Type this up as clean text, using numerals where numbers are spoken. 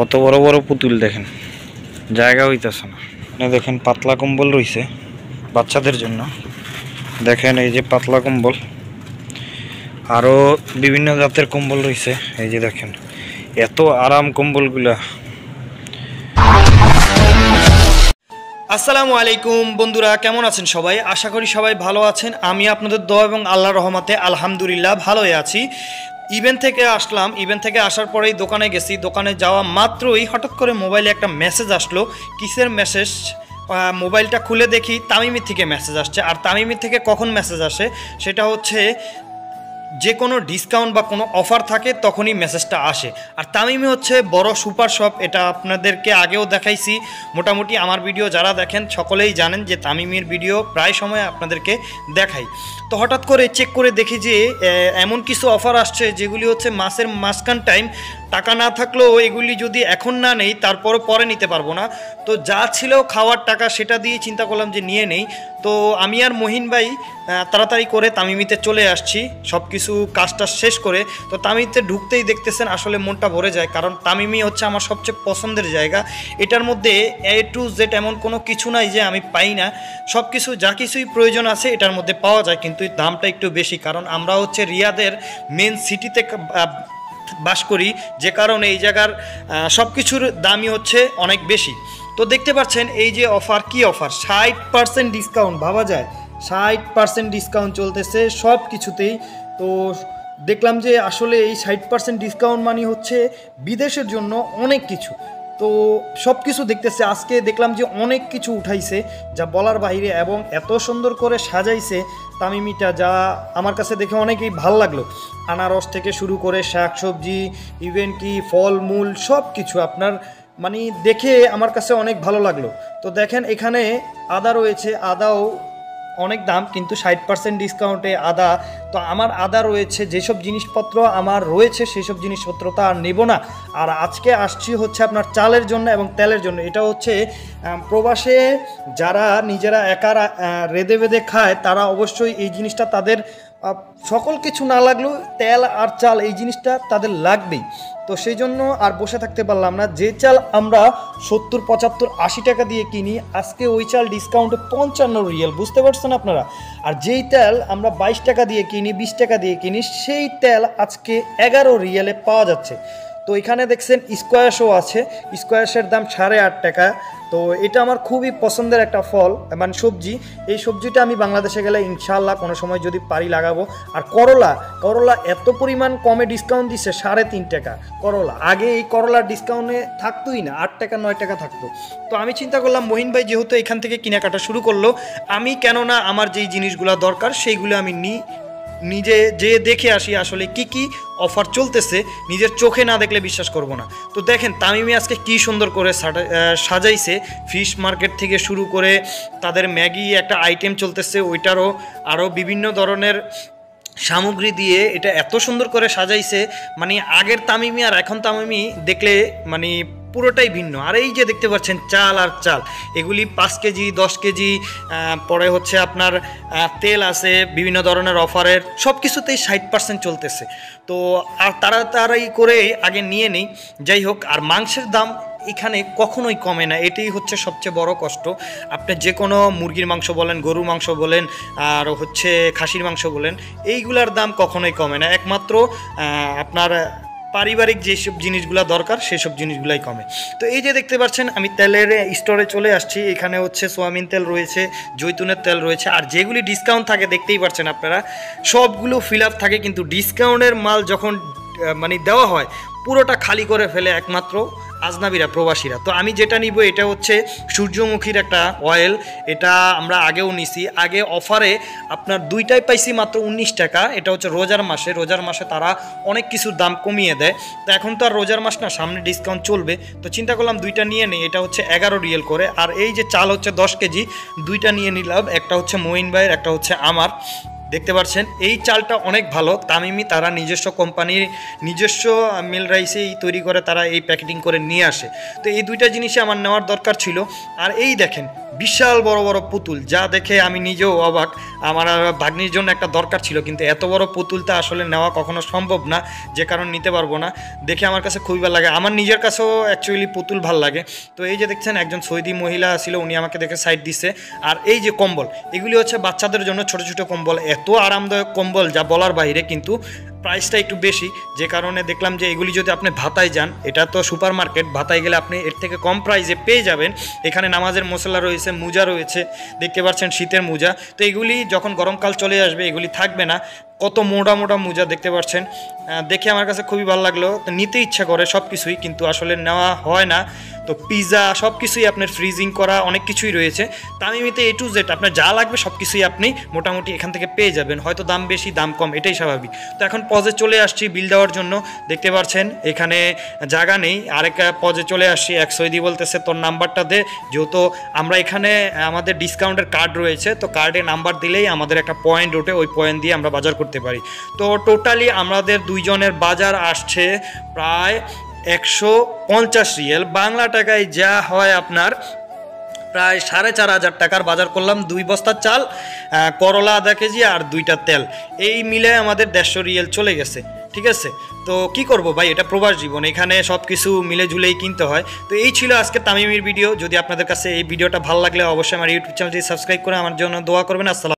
কত বড় বড় পুতুল দেখেন, জায়গা হইতেছে না। দেখেন পাতলা কম্বল রয়েছে বাচ্চাদের জন্য। দেখেন এই যে পাতলা কম্বল, আরও বিভিন্ন জাতের কম্বল রয়েছে। এই যে দেখেন এত আরাম কম্বলগুলা। আসসালামু আলাইকুম বন্ধুরা, কেমন আছেন সবাই? আশা করি সবাই ভালো আছেন। আমি আপনাদের দোয়া এবং আল্লাহর রহমতে আলহামদুলিল্লাহ ভালোই আছি। ইভেন্ট থেকে আসলাম, ইভেন্ট থেকে আসার পরেই দোকানে গেছি। দোকানে যাওয়া মাত্রই হঠাৎ করে মোবাইলে একটা মেসেজ আসলো। কিসের মেসেজ? মোবাইলটা খুলে দেখি তামিমি থেকে মেসেজ আসছে। আর তামিমি থেকে কখন মেসেজ আসে সেটা হচ্ছে যে কোনো ডিসকাউন্ট বা কোনো অফার থাকে তখনই মেসেজটা আসে। আর তামিমি হচ্ছে বড় সুপার শপ, এটা আপনাদেরকে আগেও দেখাইছি। মোটামুটি আমার ভিডিও যারা দেখেন সকলেই জানেন যে তামিমির ভিডিও প্রায় সময় আপনাদেরকে দেখাই। তো হঠাৎ করে চেক করে দেখি যে এমন কিছু অফার আসছে যেগুলি হচ্ছে মাসের মাঝখান টাইম। টাকা না থাকলেও এগুলি যদি এখন না নেই তারপরও পরে নিতে পারবো না। তো যা ছিল খাওয়ার টাকা সেটা দিয়ে চিন্তা করলাম যে নিয়ে নেই। তো আমি আর মহিন ভাই তাড়াতাড়ি করে তামিমিতে চলে আসছি, সব কিছু কাজটা শেষ করে। তো তামিমিতে ঢুকতেই দেখতেছেন আসলে মনটা ভরে যায়, কারণ তামিমি হচ্ছে আমার সবচেয়ে পছন্দের জায়গা। এটার মধ্যে A to Z এমন কোনো কিছু নাই যে আমি পাই না। সব কিছু যা কিছুই প্রয়োজন আছে এটার মধ্যে পাওয়া যায়, কিন্তু দামটা একটু বেশি, কারণ আমরা হচ্ছে রিয়াদের মেন সিটিতে বাস করি, যে কারণে এই জায়গার সব কিছুর দামই হচ্ছে অনেক বেশি। তো দেখতে পাচ্ছেন এই যে অফার, কি অফার! 60% ডিসকাউন্ট, ভাবা যায় 60% ডিসকাউন্ট চলতেছে সব কিছুতেই। তো দেখলাম যে আসলে এই 60% ডিসকাউন্ট মানে হচ্ছে বিদেশের জন্য অনেক কিছু। তো সব কিছু দেখতেছে, আজকে দেখলাম যে অনেক কিছু উঠাইছে যা বলার বাইরে, এবং এত সুন্দর করে সাজাইছে তামিমিটা, যা আমার কাছে দেখে অনেকেই ভাল লাগলো। আনারস থেকে শুরু করে শাক সবজি, ইভেন কি ফলমূল, সব কিছু আপনার মানে দেখে আমার কাছে অনেক ভালো লাগলো। তো দেখেন এখানে আদা রয়েছে, আদাও অনেক দাম, কিন্তু 60% ডিসকাউন্টে আদা। তো আমার আদা রয়েছে, যেসব জিনিসপত্র আমার রয়েছে সেই সব জিনিসপত্র তো আর নেব না। আর আজকে আসছি হচ্ছে আপনার চালের জন্য এবং তেলের জন্য। এটা হচ্ছে প্রবাসে যারা নিজেরা একা রেঁধে বেঁধে খায় তারা অবশ্যই এই জিনিসটা তাদের সকল কিছু না লাগলেও তেল আর চাল এই জিনিসটা তাদের লাগবেই। তো সেই জন্য আর বসে থাকতে পারলাম না। যে চাল আমরা 70, 75, 80 টাকা দিয়ে কিনি, আজকে ওই চাল ডিসকাউন্টে 55 রিয়াল, বুঝতে পারছেন আপনারা। আর যেই তেল আমরা 22 টাকা দিয়ে কিনি, 20 টাকা দিয়ে কিনি, সেই তেল আজকে 11 রিয়ালে পাওয়া যাচ্ছে। তো এখানে দেখছেন স্কোয়াশও আছে, স্কোয়াশের দাম 8.5 টাকা। তো এটা আমার খুবই পছন্দের একটা ফল, মানে সবজি। এই সবজিটা আমি বাংলাদেশে গেলে ইনশাআল্লাহ কোনো সময় যদি পারি লাগাবো। আর করলা এত পরিমাণ কমে ডিসকাউন্ট দিচ্ছে, 3.5 টাকা করলা। আগে এই করলার ডিসকাউন্টে থাকতোই না, 8 টাকা 9 টাকা থাকতো। তো আমি চিন্তা করলাম মহিন ভাই যেহেতু এখান থেকে কেনাকাটা শুরু করলো, আমি কেননা আমার যেই জিনিসগুলো দরকার সেইগুলো আমি নিজে যে দেখে আসি আসলে কি কি অফার চলতেছে। নিজের চোখে না দেখলে বিশ্বাস করব না। তো দেখেন তামিমি আজকে কি সুন্দর করে সাজাইছে। ফিশ মার্কেট থেকে শুরু করে তাদের ম্যাগি একটা আইটেম চলতেছে, ওইটারও আরও বিভিন্ন ধরনের সামগ্রী দিয়ে এটা এত সুন্দর করে সাজাইছে। মানে আগের তামিমি আর এখন তামিমি দেখলে মানে পুরোটাই ভিন্ন। আর এই যে দেখতে পাচ্ছেন চাল আর চাল, এগুলি 5 কেজি 10 কেজি, পরে হচ্ছে আপনার তেল আছে বিভিন্ন ধরনের অফারের, সব কিছুতেই 60% চলতেছে। তো আর তাড়াতাড়ি করে আগে নিয়ে নেই। যাই হোক, আর মাংসের দাম এখানে কখনোই কমে না, এটাই হচ্ছে সবচেয়ে বড় কষ্ট। আপনি যে কোনো মুরগির মাংস বলেন, গরুর মাংস বলেন, আর হচ্ছে খাসির মাংস বলেন, এইগুলার দাম কখনোই কমে না। একমাত্র আপনার পারিবারিক যেসব জিনিসগুলো দরকার সেসব জিনিসগুলাই কমে। তো এই যে দেখতে পাচ্ছেন আমি তেলের স্টোরে চলে আসছি। এখানে হচ্ছে সোয়াবিন তেল রয়েছে, জৈতুনের তেল রয়েছে, আর যেগুলি ডিসকাউন্ট থাকে দেখতেই পাচ্ছেন আপনারা সবগুলো ফিল আপ থাকে, কিন্তু ডিসকাউন্টের মাল যখন মানে দেওয়া হয় পুরোটা খালি করে ফেলে একমাত্র আজনাবিরা, প্রবাসীরা। তো আমি যেটা নিব এটা হচ্ছে সূর্যমুখীর একটা অয়েল। এটা আমরা আগেও নিছি, আগে অফারে আপনার দুইটাই পাইছি মাত্র 19 টাকা। এটা হচ্ছে রোজার মাসে তারা অনেক কিছুর দাম কমিয়ে দেয়। তো এখন তো আর রোজার মাস না, সামনে ডিসকাউন্ট চলবে, তো চিন্তা করলাম দুইটা নিয়ে নেই। এটা হচ্ছে 11 রিয়াল করে। আর এই যে চাল হচ্ছে 10 কেজি, দুইটা নিয়ে নিলাম, একটা হচ্ছে মঈন ভাইয়ের, একটা হচ্ছে আমার। দেখতে পাচ্ছেন এই চালটা অনেক ভালো। তামিমি তারা নিজস্ব কোম্পানির নিজস্ব মিল রাইসেই তৈরি করে, তারা এই প্যাকেটিং করে নিয়ে আসে। তো এই দুইটা জিনিসই আমার নেওয়ার দরকার ছিল। আর এই দেখেন বিশাল বড় বড় পুতুল, যা দেখে আমি নিজেও অবাক। আমার ভাগ্নির জন্য একটা দরকার ছিল, কিন্তু এত বড় পুতুলটা আসলে নেওয়া কখনো সম্ভব না, যে কারণ নিতে পারবো না। দেখে আমার কাছে খুবই ভালো লাগে, আমার নিজের কাছেও অ্যাকচুয়ালি পুতুল ভাল লাগে। তো এই যে দেখছেন একজন সৌদি মহিলা ছিল, উনি আমাকে দেখে সাইড দিচ্ছে। আর এই যে কম্বল, এগুলি হচ্ছে বাচ্চাদের জন্য ছোটো ছোটো কম্বল, এত আরামদায়ক কম্বল যা বলার বাইরে, কিন্তু প্রাইসটা একটু বেশি, যে কারণে দেখলাম যে এগুলি যদি আপনি ভাতায় যান, এটা তো সুপার মার্কেট, ভাতায় গেলে আপনি এর থেকে কম প্রাইসে পেয়ে যাবেন। এখানে নামাজের মশলা রয়েছে, মোজা রয়েছে, দেখতে পাচ্ছেন শীতের মোজা। তো এগুলি যখন গরমকাল চলে আসবে এগুলি থাকবে না, কত মোটা মোটা মোজা দেখতে পাচ্ছেন। দেখে আমার কাছে খুবই ভালো লাগলো, তো নিতে ইচ্ছা করে সব কিছুই, কিন্তু আসলে নেওয়া হয় না। তো পিৎজা সব কিছুই আপনার ফ্রিজিং করা অনেক কিছুই রয়েছে তামিমিতে, A to Z আপনার যা লাগবে সব কিছুই আপনি মোটামুটি এখান থেকে পেয়ে যাবেন, হয়তো দাম বেশি দাম কম এটাই স্বাভাবিক। তো এখন পজে চলে আসছি বিল দেওয়ার জন্য, দেখতে পাচ্ছেন এখানে জায়গা নেই, আরেক পজে চলে আসছি। এক সৌদি বলতেছে তোর নাম্বারটা দে, যেহেতু আমরা এখানে আমাদের ডিসকাউন্টের কার্ড রয়েছে, তো কার্ডে নাম্বার দিলেই আমাদের একটা পয়েন্ট ওঠে, ওই পয়েন্ট দিয়ে আমরা বাজার করতে পারি। তো টোটালি আমাদের দুইজনের বাজার আসছে প্রায় 150 রিয়াল, বাংলা টাকায় যা হয় আপনার প্রায় 4,500 টাকার বাজার করলাম। 2 বস্তা চাল, করলা আধা কেজি আর 2টা তেল, এই মিলে আমাদের 150 রিয়াল চলে গেছে। ঠিক আছে, তো কি করব ভাই, এটা প্রবাস জীবন, এখানে সব কিছু মিলে ঝুলেই কিনতে হয়। তো এই ছিল আজকে তামিমির ভিডিও। যদি আপনাদের কাছে এই ভিডিওটা ভালো লাগলে অবশ্যই আমার ইউটিউব চ্যানেলটি সাবস্ক্রাইব করে আমার জন্য দোয়া করবেন। আসসালাম।